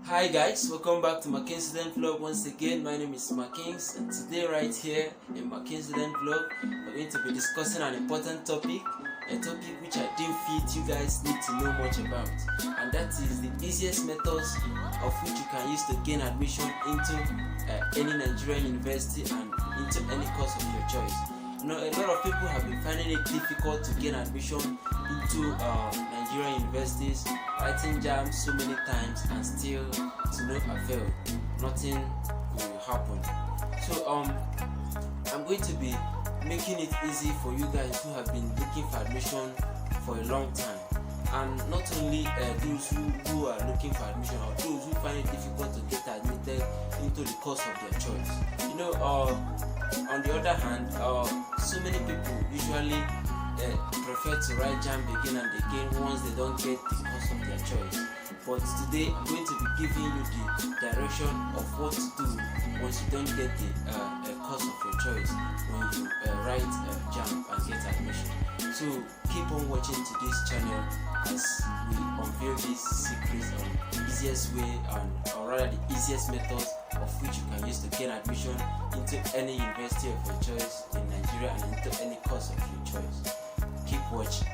Hi guys, welcome back to Conversant vlog once again. My name is Makins, and today right here in Conversant vlog we're going to be discussing an important topic, a topic which I do feel you guys need to know much about, and that is the easiest methods of which you can use to gain admission into any Nigerian university and into any course of your choice. You know, a lot of people have been finding it difficult to gain admission into Nigerian universities, writing jamb so many times and still to no avail. Nothing will happen. So I'm going to be making it easy for you guys who have been looking for admission for a long time, and not only those who are looking for admission, or those who find it difficult to get admitted into the course of their choice. You know, on the other hand, so many people usually prefer to write jamb again and again once they don't get the course of their choice. But today I'm going to be giving you the direction of what to do once you don't get the course of your choice when you write jamb and get admission. So keep on watching to this channel as we unveil these secrets on the easiest way, or rather the easiest methods of which you can use to gain admission into any university of your choice in Nigeria and into any course of your choice. Keep watching.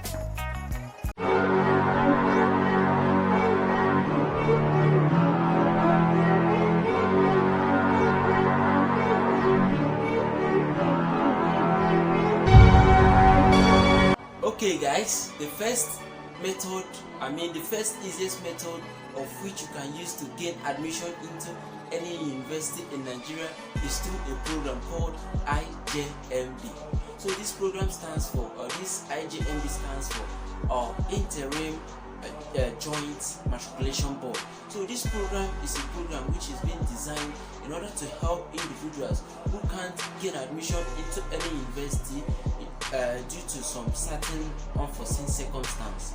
Okay guys, the first easiest method of which you can use to gain admission into any university in Nigeria is through a program called IJMB. So this program stands for, this IJMB stands for Interim Joint Matriculation Board. So this program is a program which is being designed in order to help individuals who can't gain admission into any university due to some certain unforeseen circumstance,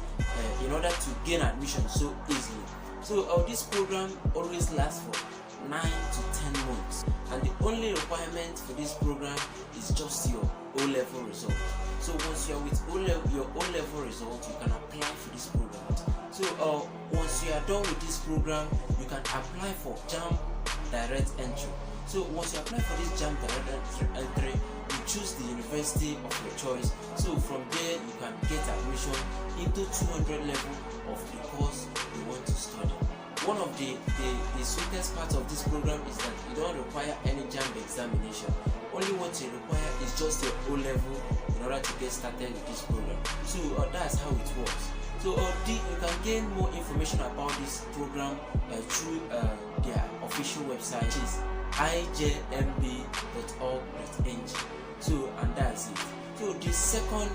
in order to gain admission so easily. So this program always lasts for 9 to 10 months, and the only requirement for this program is just your O-level result. So once you are with your O-level result, you can apply for this program. So once you are done with this program, you can apply for jamb direct entry. So once you apply for this jamb direct entry, you choose the university of your choice. So from there you can get admission into 200 level of the course you want to study. One of the sweetest part of this program is that you don't require any jamb examination. Only what you require is just your O-level in order to get started with this program. So that's how it works. So you can gain more information about this program through their official website, which is ijmb.org.ng. So, and that's it. So the second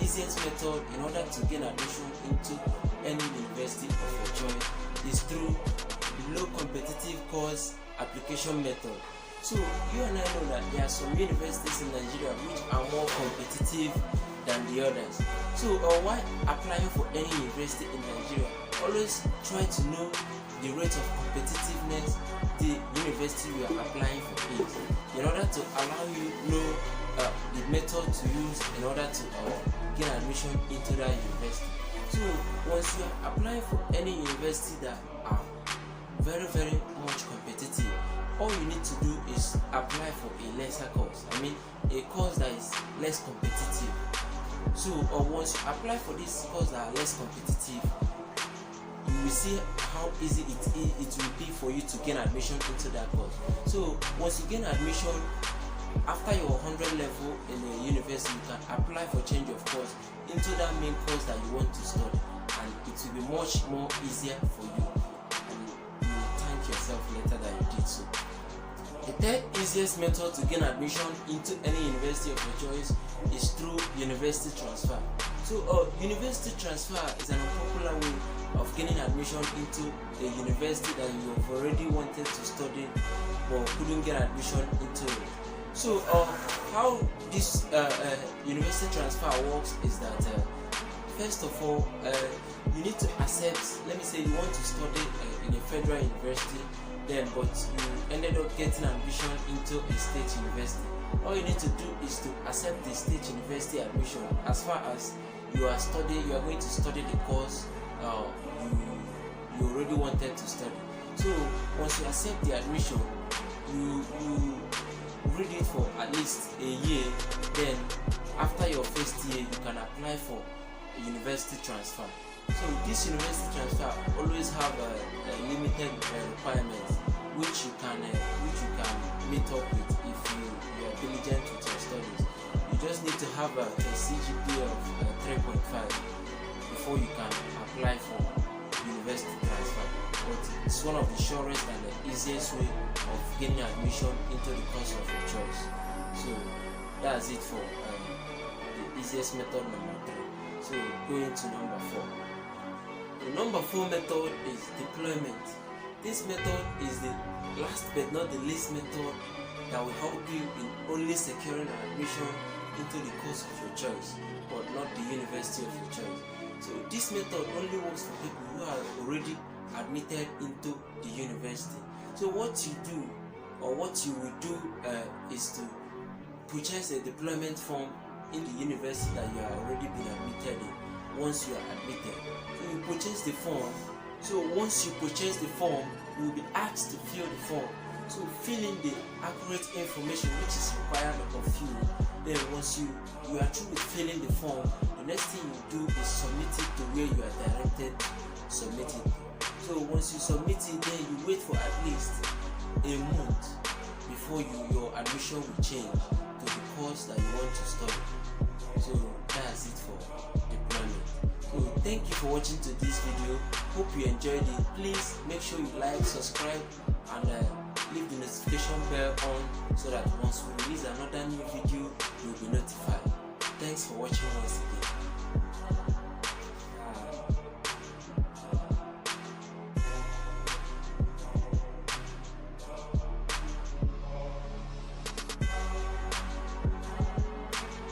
easiest method in order to gain admission into any university of your choice is through the low competitive course application method. So you and I know that there are some universities in Nigeria which are more competitive than the others. So while applying for any university in Nigeria, always try to know the rate of competitiveness the university you are applying for is, in order to allow you know the method to use in order to gain admission into that university. So once you are applying for any university that are very much competitive, all you need to do is apply for a lesser course. I mean, a course that is less competitive. So once you apply for this course that are less competitive, you will see how easy it will be for you to gain admission into that course. So once you gain admission after your 100 level in a university, you can apply for change of course into that main course that you want to study, and it will be much more easier for you, and you will thank yourself later that you did so. The third easiest method to gain admission into any university of your choice is through university transfer. So university transfer is an unpopular way of gaining admission into a university that you have already wanted to study but couldn't get admission into it. So how this university transfer works is that first of all, you need to accept, let me say you want to study in a federal university, but you ended up getting admission into a state university. All you need to do is to accept the state university admission as far as you are going to study the course you already wanted to study. So once you accept the admission, you read it for at least a year. Then after your first year, you can apply for a university transfer. So this university transfer always have a limited requirements which you can meet up with if you are diligent with your studies. You just need to have a CGPA of 3.5 before you can apply for university transfer. But it's one of the surest and the easiest way of gaining admission into the course of your choice. So that's it for the easiest method number 3. So going to number 4. The number 4 method is deployment. This method is the last but not the least method that will help you in only securing an admission into the course of your choice, but not the university of your choice. So this method only works for people who are already admitted into the university. So what you do, or what you will do, is to purchase a deployment form in the university that you have already been admitted in. Once you are admitted, so you purchase the form. So once you purchase the form, you will be asked to fill the form. So fill in the accurate information which is required of you. Then once you are through with filling the form, the next thing you do is submit it to where you are directed to submit it. So once you submit it, then you wait for at least a month before your admission will change to the course that you want to study. So that's it for deployment. So thank you for watching to this video. Hope you enjoyed it. Please make sure you like, subscribe, and leave the notification bell on so that once we release another new video, you'll be notified. Thanks for watching once again.